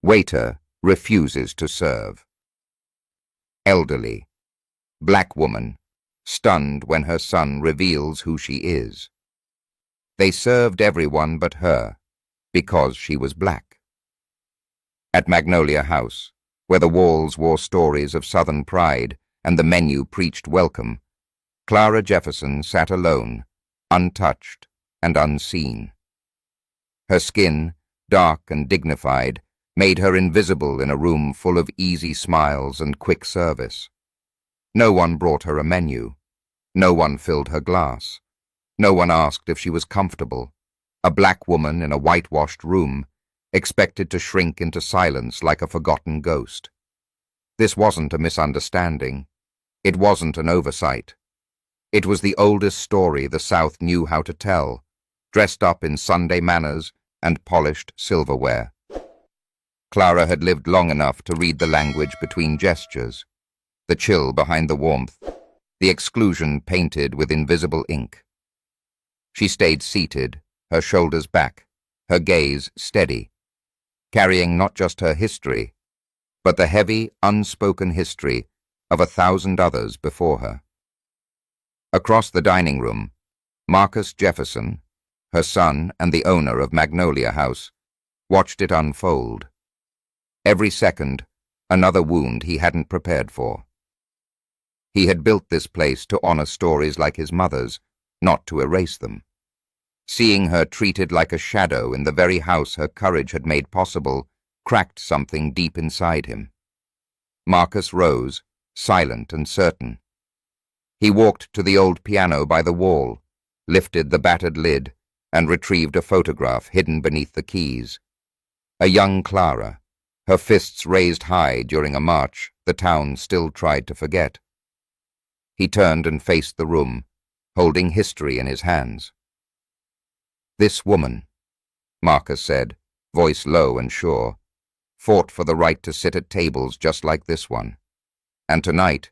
Waiter refuses to serve. Elderly. Black woman, stunned when her son reveals who she is. They served everyone but her, because she was black. At Magnolia House, where the walls wore stories of Southern pride and the menu preached welcome, Clara Jefferson sat alone, untouched and unseen. Her skin, dark and dignified, made her invisible in a room full of easy smiles and quick service. No one brought her a menu. No one filled her glass. No one asked if she was comfortable. A black woman in a whitewashed room, expected to shrink into silence like a forgotten ghost. This wasn't a misunderstanding. It wasn't an oversight. It was the oldest story the South knew how to tell, dressed up in Sunday manners and polished silverware. Clara had lived long enough to read the language between gestures, the chill behind the warmth, the exclusion painted with invisible ink. She stayed seated, her shoulders back, her gaze steady, carrying not just her history, but the heavy, unspoken history of 1,000 others before her. Across the dining room, Marcus Jefferson, her son and the owner of Magnolia House, watched it unfold. Every second, another wound he hadn't prepared for. He had built this place to honor stories like his mother's, not to erase them. Seeing her treated like a shadow in the very house her courage had made possible cracked something deep inside him. Marcus rose, silent and certain. He walked to the old piano by the wall, lifted the battered lid, and retrieved a photograph hidden beneath the keys. A young Clara, her fists raised high during a march the town still tried to forget. He turned and faced the room, holding history in his hands. "This woman," Marcus said, voice low and sure, "fought for the right to sit at tables just like this one. And tonight,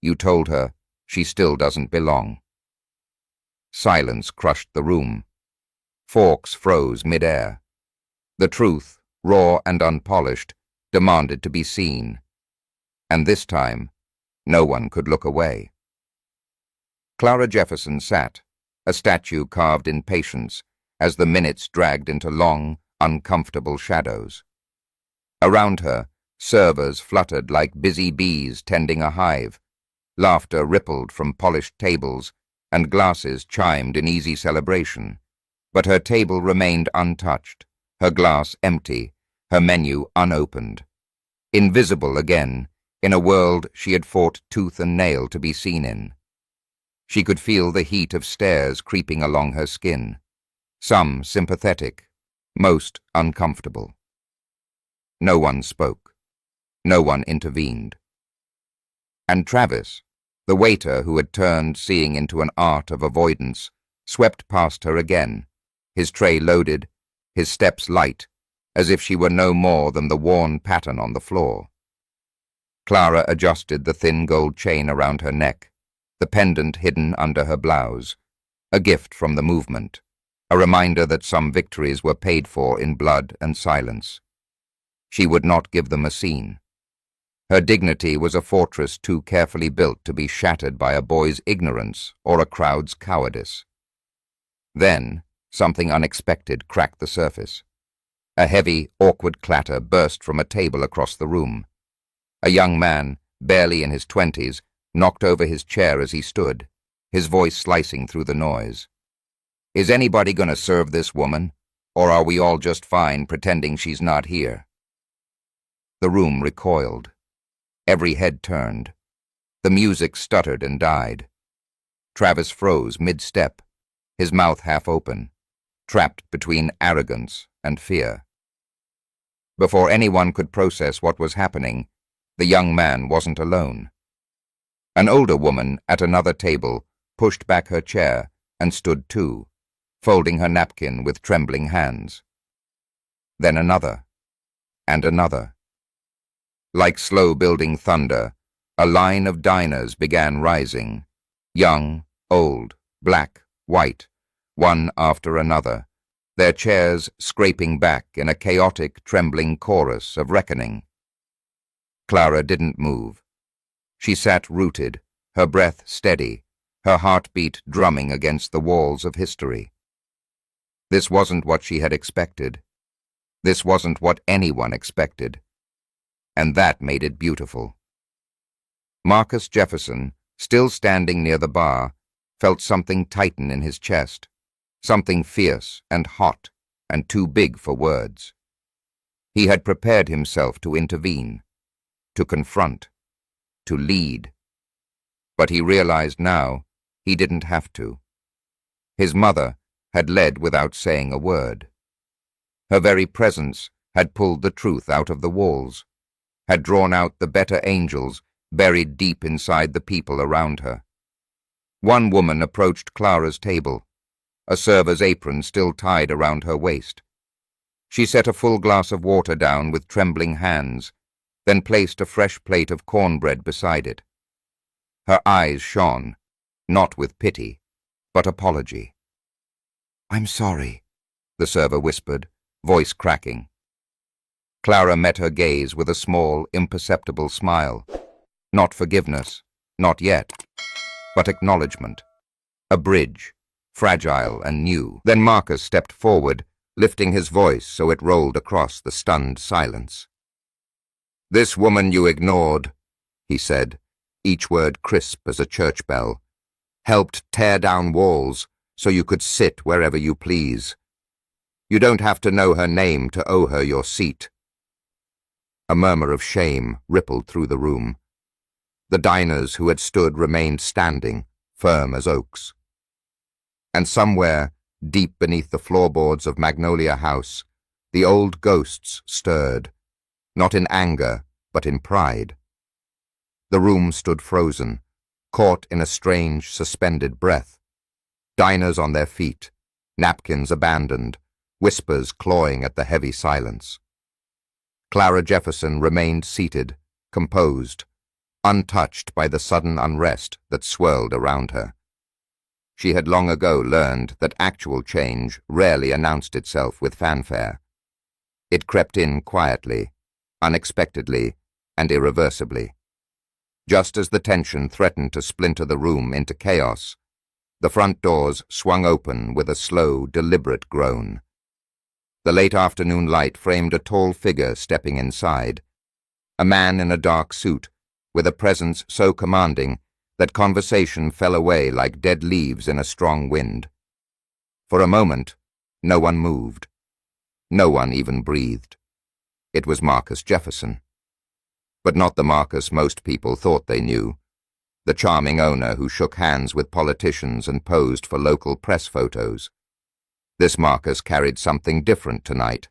you told her she still doesn't belong." Silence crushed the room. Forks froze mid-air. The truth, raw and unpolished, demanded to be seen. And this time, no one could look away. Clara Jefferson sat, a statue carved in patience, as the minutes dragged into long, uncomfortable shadows. Around her, servers fluttered like busy bees tending a hive. Laughter rippled from polished tables, and glasses chimed in easy celebration. But her table remained untouched, her glass empty, her menu unopened. Invisible again, in a world she had fought tooth and nail to be seen in. She could feel the heat of stares creeping along her skin, some sympathetic, most uncomfortable. No one spoke. No one intervened. And Travis, the waiter who had turned seeing into an art of avoidance, swept past her again, his tray loaded, his steps light, as if she were no more than the worn pattern on the floor. Clara adjusted the thin gold chain around her neck, the pendant hidden under her blouse, a gift from the movement, a reminder that some victories were paid for in blood and silence. She would not give them a scene. Her dignity was a fortress too carefully built to be shattered by a boy's ignorance or a crowd's cowardice. Then, something unexpected cracked the surface. A heavy, awkward clatter burst from a table across the room. A young man, barely in his 20s, knocked over his chair as he stood, his voice slicing through the noise. "Is anybody going to serve this woman, or are we all just fine pretending she's not here?" The room recoiled. Every head turned. The music stuttered and died. Travis froze mid-step, his mouth half open, trapped between arrogance and fear. Before anyone could process what was happening, the young man wasn't alone. An older woman at another table pushed back her chair and stood too, folding her napkin with trembling hands. Then another, and another. Like slow-building thunder, a line of diners began rising, young, old, black, white, one after another, their chairs scraping back in a chaotic, trembling chorus of reckoning. Clara didn't move. She sat rooted, her breath steady, her heartbeat drumming against the walls of history. This wasn't what she had expected. This wasn't what anyone expected. And that made it beautiful. Marcus Jefferson, still standing near the bar, felt something tighten in his chest, something fierce and hot and too big for words. He had prepared himself to intervene, to confront, to lead. But he realized now he didn't have to. His mother had led without saying a word. Her very presence had pulled the truth out of the walls, had drawn out the better angels buried deep inside the people around her. One woman approached Clara's table, a server's apron still tied around her waist. She set a full glass of water down with trembling hands, then placed a fresh plate of cornbread beside it. Her eyes shone, not with pity, but apology. "I'm sorry," the server whispered, voice cracking. Clara met her gaze with a small, imperceptible smile. Not forgiveness, not yet, but acknowledgement. A bridge, fragile and new. Then Marcus stepped forward, lifting his voice so it rolled across the stunned silence. "This woman you ignored," he said, each word crisp as a church bell, "helped tear down walls so you could sit wherever you please. You don't have to know her name to owe her your seat." A murmur of shame rippled through the room. The diners who had stood remained standing, firm as oaks. And somewhere, deep beneath the floorboards of Magnolia House, the old ghosts stirred, not in anger, but in pride. The room stood frozen, caught in a strange, suspended breath. Diners on their feet, napkins abandoned, whispers clawing at the heavy silence. Clara Jefferson remained seated, composed, untouched by the sudden unrest that swirled around her. She had long ago learned that actual change rarely announced itself with fanfare. It crept in quietly, unexpectedly, and irreversibly. Just as the tension threatened to splinter the room into chaos, the front doors swung open with a slow, deliberate groan. The late afternoon light framed a tall figure stepping inside, a man in a dark suit, with a presence so commanding that conversation fell away like dead leaves in a strong wind. For a moment, no one moved. No one even breathed. It was Marcus Jefferson. But not the Marcus most people thought they knew, the charming owner who shook hands with politicians and posed for local press photos. This Marcus carried something different tonight,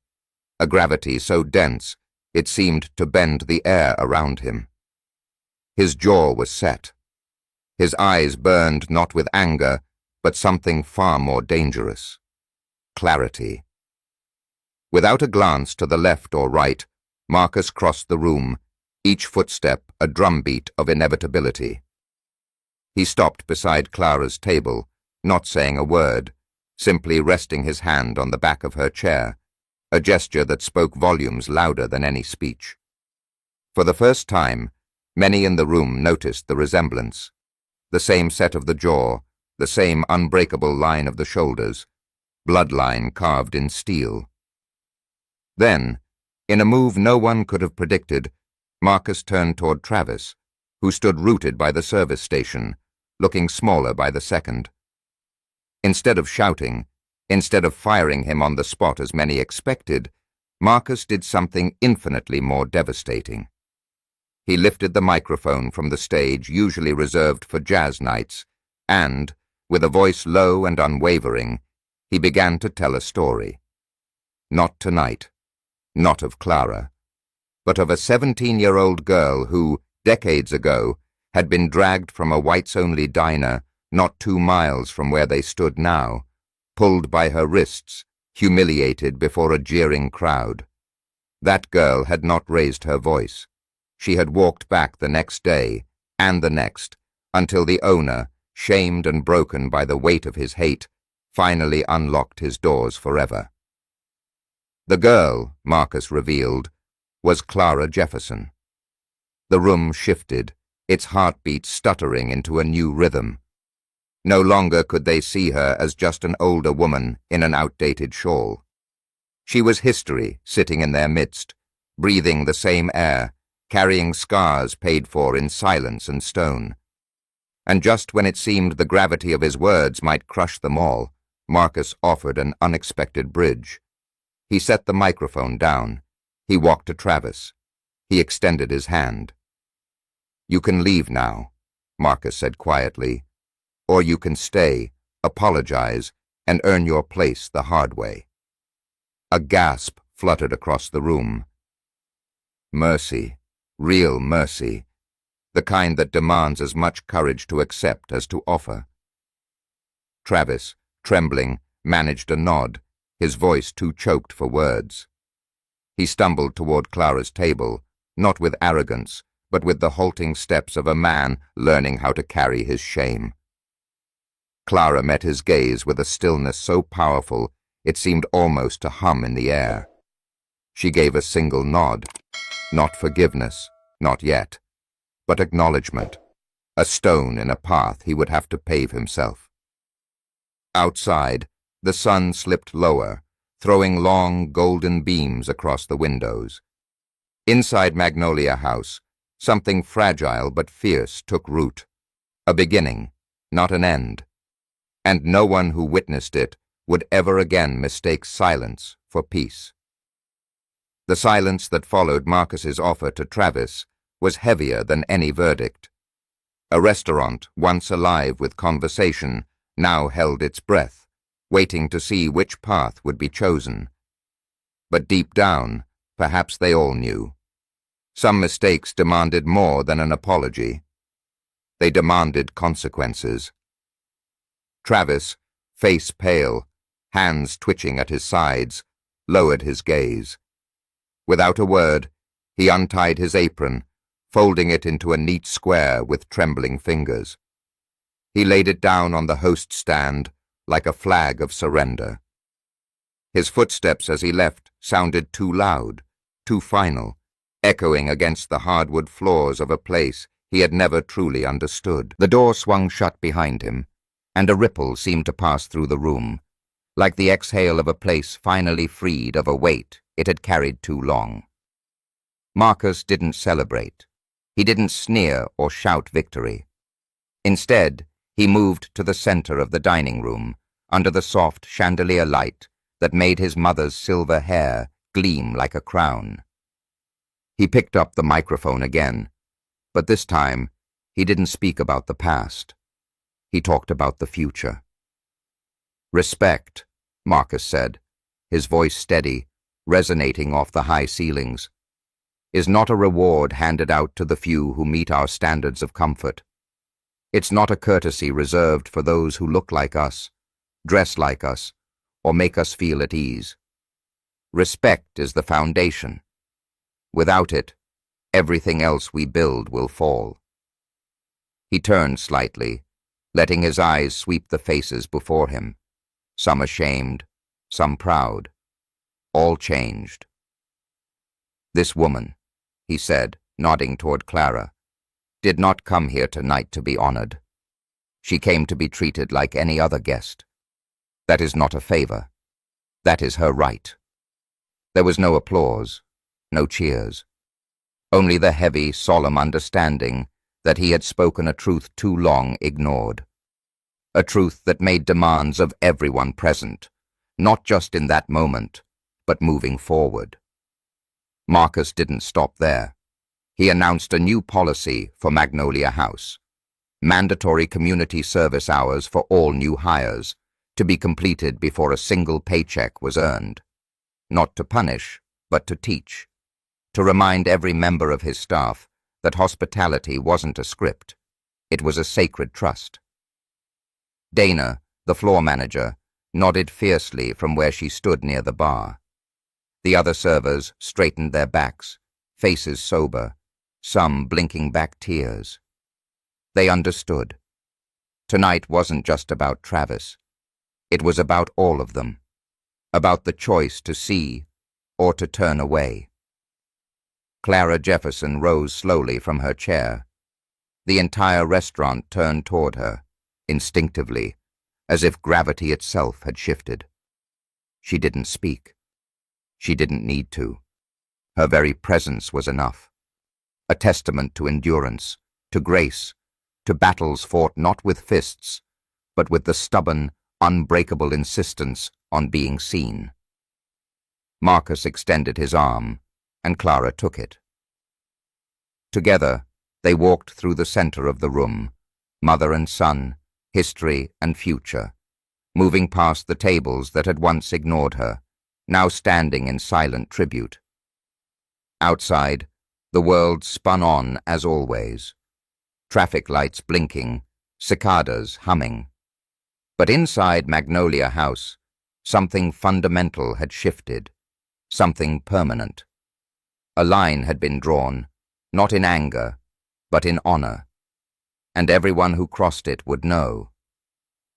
a gravity so dense it seemed to bend the air around him. His jaw was set. His eyes burned not with anger, but something far more dangerous. Clarity. Without a glance to the left or right, Marcus crossed the room, each footstep a drumbeat of inevitability. He stopped beside Clara's table, not saying a word, simply resting his hand on the back of her chair, a gesture that spoke volumes louder than any speech. For the first time, many in the room noticed the resemblance, the same set of the jaw, the same unbreakable line of the shoulders, bloodline carved in steel. Then, in a move no one could have predicted, Marcus turned toward Travis, who stood rooted by the service station, looking smaller by the second. Instead of shouting, instead of firing him on the spot as many expected, Marcus did something infinitely more devastating. He lifted the microphone from the stage usually reserved for jazz nights, and, with a voice low and unwavering, he began to tell a story. Not tonight, not of Clara, but of a 17-year-old girl who, decades ago, had been dragged from a whites-only diner not 2 miles from where they stood now, pulled by her wrists, humiliated before a jeering crowd. That girl had not raised her voice. She had walked back the next day, and the next, until the owner, shamed and broken by the weight of his hate, finally unlocked his doors forever. The girl, Marcus revealed, was Clara Jefferson. The room shifted, its heartbeat stuttering into a new rhythm. No longer could they see her as just an older woman in an outdated shawl. She was history sitting in their midst, breathing the same air, carrying scars paid for in silence and stone. And just when it seemed the gravity of his words might crush them all, Marcus offered an unexpected bridge. He set the microphone down. He walked to Travis. He extended his hand. "You can leave now," Marcus said quietly, "or you can stay, apologize, and earn your place the hard way." A gasp fluttered across the room. Mercy, real mercy, the kind that demands as much courage to accept as to offer. Travis, trembling, managed a nod, his voice too choked for words. He stumbled toward Clara's table, not with arrogance, but with the halting steps of a man learning how to carry his shame. Clara met his gaze with a stillness so powerful it seemed almost to hum in the air. She gave a single nod, not forgiveness, not yet, but acknowledgement, a stone in a path he would have to pave himself. Outside, the sun slipped lower, throwing long golden beams across the windows. Inside Magnolia House, something fragile but fierce took root, a beginning, not an end, and no one who witnessed it would ever again mistake silence for peace. The silence that followed Marcus's offer to Travis was heavier than any verdict. A restaurant, once alive with conversation, now held its breath, waiting to see which path would be chosen. But deep down, perhaps they all knew. Some mistakes demanded more than an apology. They demanded consequences. Travis, face pale, hands twitching at his sides, lowered his gaze. Without a word, he untied his apron, folding it into a neat square with trembling fingers. He laid it down on the host stand like a flag of surrender. His footsteps as he left sounded too loud, too final, echoing against the hardwood floors of a place he had never truly understood. The door swung shut behind him, and a ripple seemed to pass through the room, like the exhale of a place finally freed of a weight it had carried too long. Marcus didn't celebrate. He didn't sneer or shout victory. Instead, he moved to the center of the dining room, under the soft chandelier light that made his mother's silver hair gleam like a crown. He picked up the microphone again, but this time he didn't speak about the past. He talked about the future. "Respect," Marcus said, his voice steady, resonating off the high ceilings, "is not a reward handed out to the few who meet our standards of comfort. It's not a courtesy reserved for those who look like us, dress like us, or make us feel at ease. Respect is the foundation. Without it, everything else we build will fall." He turned slightly, letting his eyes sweep the faces before him, some ashamed, some proud, all changed. "This woman," he said, nodding toward Clara, "did not come here tonight to be honored. She came to be treated like any other guest. That is not a favor. That is her right." There was no applause, no cheers. Only the heavy, solemn understanding that he had spoken a truth too long ignored. A truth that made demands of everyone present, not just in that moment, but moving forward. Marcus didn't stop there. He announced a new policy for Magnolia House: mandatory community service hours for all new hires, to be completed before a single paycheck was earned. Not to punish, but to teach. To remind every member of his staff that hospitality wasn't a script. It was a sacred trust. Dana, the floor manager, nodded fiercely from where she stood near the bar. The other servers straightened their backs, faces sober, some blinking back tears. They understood. Tonight wasn't just about Travis. It was about all of them. About the choice to see or to turn away. Clara Jefferson rose slowly from her chair. The entire restaurant turned toward her, instinctively, as if gravity itself had shifted. She didn't speak. She didn't need to. Her very presence was enough. A testament to endurance, to grace, to battles fought not with fists, but with the stubborn, unbreakable insistence on being seen. Marcus extended his arm, and Clara took it. Together, they walked through the center of the room, mother and son, history and future, moving past the tables that had once ignored her, now standing in silent tribute. Outside, the world spun on as always, traffic lights blinking, cicadas humming. But inside Magnolia House, something fundamental had shifted, something permanent. A line had been drawn, not in anger, but in honor, and everyone who crossed it would know.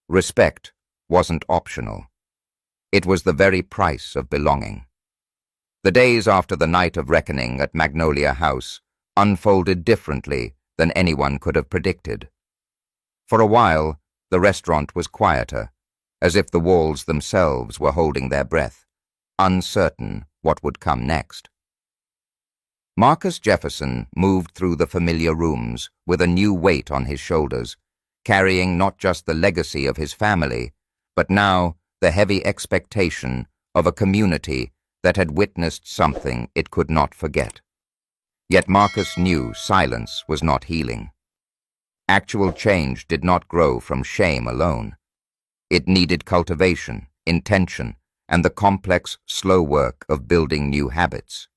Respect wasn't optional. It was the very price of belonging. The days after the night of reckoning at Magnolia House unfolded differently than anyone could have predicted. For a while, the restaurant was quieter, as if the walls themselves were holding their breath, uncertain what would come next. Marcus Jefferson moved through the familiar rooms with a new weight on his shoulders, carrying not just the legacy of his family, but now the heavy expectation of a community that had witnessed something it could not forget. Yet Marcus knew silence was not healing. Actual change did not grow from shame alone. It needed cultivation, intention, and the complex, slow work of building new habits.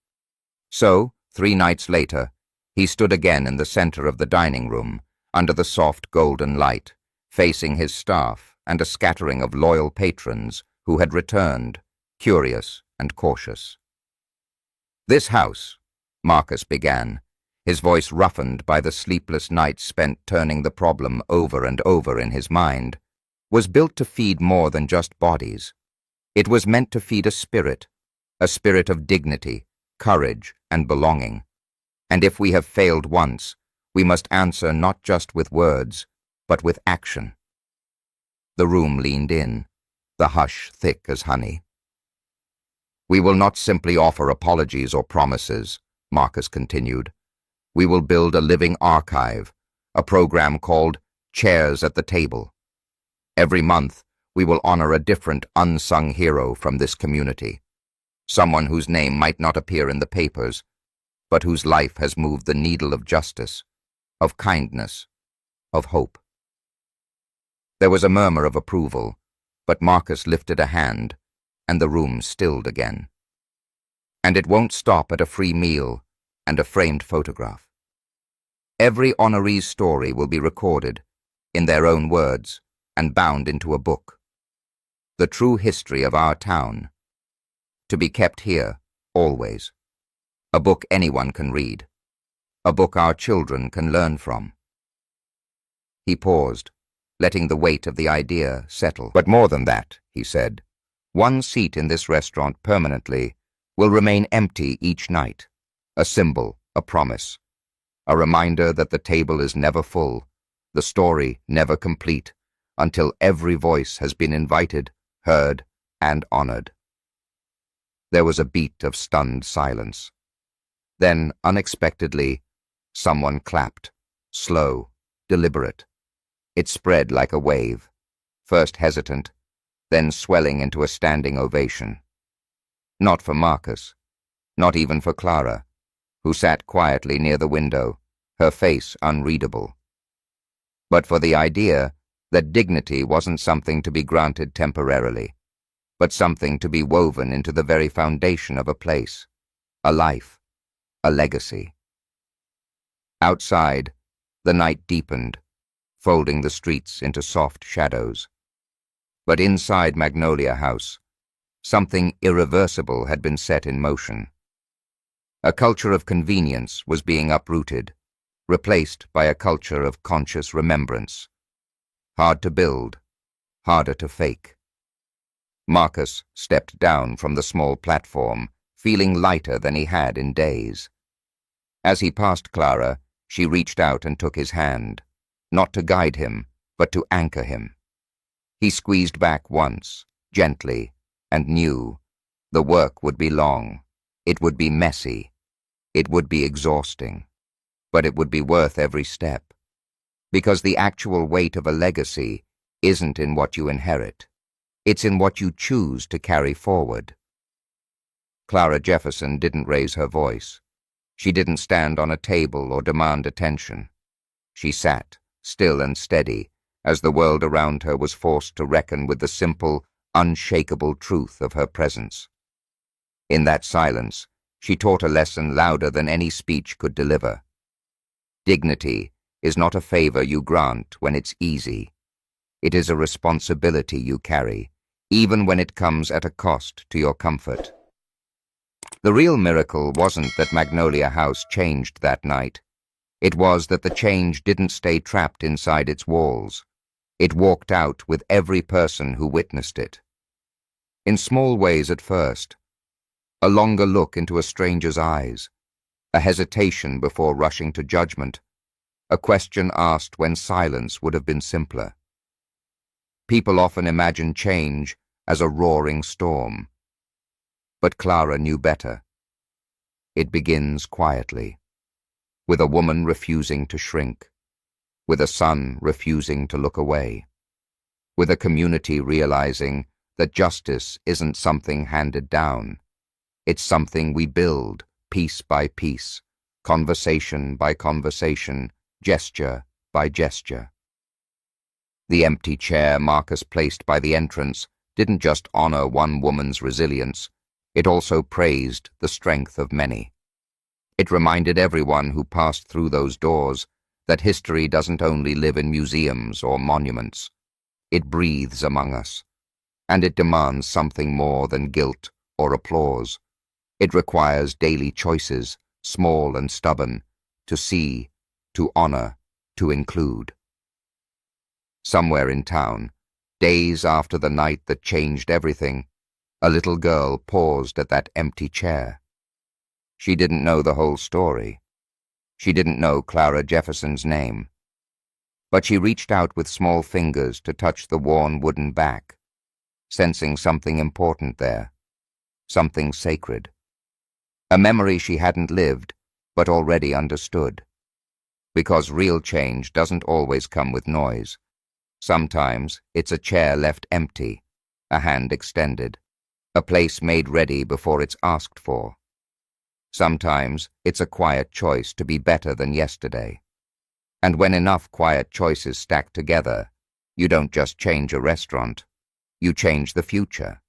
So, 3 nights later, he stood again in the center of the dining room, under the soft golden light, facing his staff and a scattering of loyal patrons who had returned, curious and cautious. "This house," Marcus began, his voice roughened by the sleepless nights spent turning the problem over and over in his mind, was built to feed more than just bodies. It was meant to feed a spirit of dignity, courage, and belonging. And if we have failed once, we must answer not just with words, but with action. The room leaned in, the hush thick as honey. "We will not simply offer apologies or promises," Marcus continued. "We will build a living archive, a program called Chairs at the Table. Every month, we will honor a different unsung hero from this community, someone whose name might not appear in the papers, but whose life has moved the needle of justice, of kindness, of hope." There was a murmur of approval, but Marcus lifted a hand, and the room stilled again. "And it won't stop at a free meal and a framed photograph. Every honoree's story will be recorded, in their own words, and bound into a book. The true history of our town, to be kept here, always. A book anyone can read. A book our children can learn from." He paused, letting the weight of the idea settle. "But more than that," he said, "one seat in this restaurant permanently will remain empty each night. A symbol, a promise. A reminder that the table is never full, the story never complete, until every voice has been invited, heard, and honored." There was a beat of stunned silence. Then, unexpectedly, someone clapped, slow, deliberate. It spread like a wave, first hesitant, then swelling into a standing ovation. Not for Marcus, not even for Clara, who sat quietly near the window, her face unreadable, but for the idea that dignity wasn't something to be granted temporarily, but something to be woven into the very foundation of a place, a life, a legacy. Outside, the night deepened, folding the streets into soft shadows. But inside Magnolia House, something irreversible had been set in motion. A culture of convenience was being uprooted, replaced by a culture of conscious remembrance. Hard to build, harder to fake. Marcus stepped down from the small platform, feeling lighter than he had in days. As he passed Clara, she reached out and took his hand, not to guide him, but to anchor him. He squeezed back once, gently, and knew the work would be long, it would be messy, it would be exhausting, but it would be worth every step, because the actual weight of a legacy isn't in what you inherit, it's in what you choose to carry forward. Clara Jefferson didn't raise her voice. She didn't stand on a table or demand attention. She sat, still and steady, as the world around her was forced to reckon with the simple, unshakable truth of her presence. In that silence, she taught a lesson louder than any speech could deliver. Dignity is not a favor you grant when it's easy. It is a responsibility you carry, even when it comes at a cost to your comfort. The real miracle wasn't that Magnolia House changed that night. It was that the change didn't stay trapped inside its walls. It walked out with every person who witnessed it. In small ways at first. A longer look into a stranger's eyes, a hesitation before rushing to judgment, a question asked when silence would have been simpler. People often imagine change as a roaring storm. But Clara knew better. It begins quietly, with a woman refusing to shrink, with a son refusing to look away, with a community realizing that justice isn't something handed down. It's something we build, piece by piece, conversation by conversation, gesture by gesture. The empty chair Marcus placed by the entrance didn't just honor one woman's resilience, it also praised the strength of many. It reminded everyone who passed through those doors that history doesn't only live in museums or monuments. It breathes among us, and it demands something more than guilt or applause. It requires daily choices, small and stubborn, to see, to honor, to include. Somewhere in town, days after the night that changed everything, a little girl paused at that empty chair. She didn't know the whole story. She didn't know Clara Jefferson's name. But she reached out with small fingers to touch the worn wooden back, sensing something important there, something sacred. A memory she hadn't lived, but already understood. Because real change doesn't always come with noise. Sometimes it's a chair left empty, a hand extended, a place made ready before it's asked for. Sometimes it's a quiet choice to be better than yesterday. And when enough quiet choices stack together, you don't just change a restaurant, you change the future.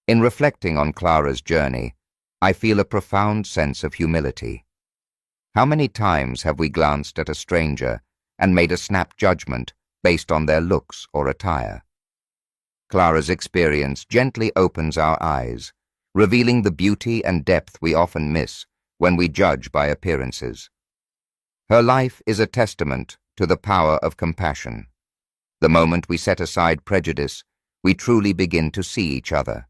In reflecting on Clara's journey, I feel a profound sense of humility. How many times have we glanced at a stranger and made a snap judgment based on their looks or attire? Clara's experience gently opens our eyes, revealing the beauty and depth we often miss when we judge by appearances. Her life is a testament to the power of compassion. The moment we set aside prejudice, we truly begin to see each other.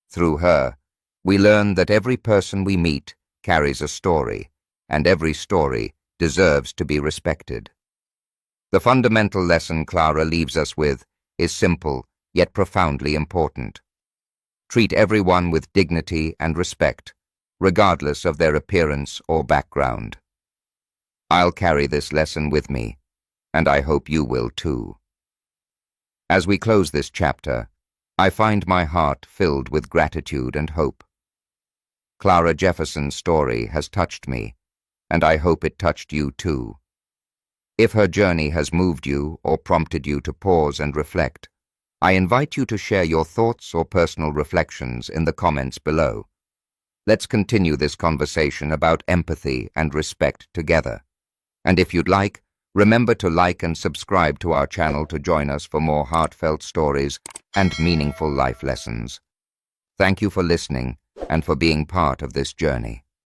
Through her, we learn that every person we meet carries a story, and every story deserves to be respected. The fundamental lesson Clara leaves us with is simple, yet profoundly important. Treat everyone with dignity and respect, regardless of their appearance or background. I'll carry this lesson with me, and I hope you will too. As we close this chapter, I find my heart filled with gratitude and hope. Clara Jefferson's story has touched me, and I hope it touched you too. If her journey has moved you or prompted you to pause and reflect, I invite you to share your thoughts or personal reflections in the comments below. Let's continue this conversation about empathy and respect together. And if you'd like, remember to like and subscribe to our channel to join us for more heartfelt stories and meaningful life lessons. Thank you for listening and for being part of this journey.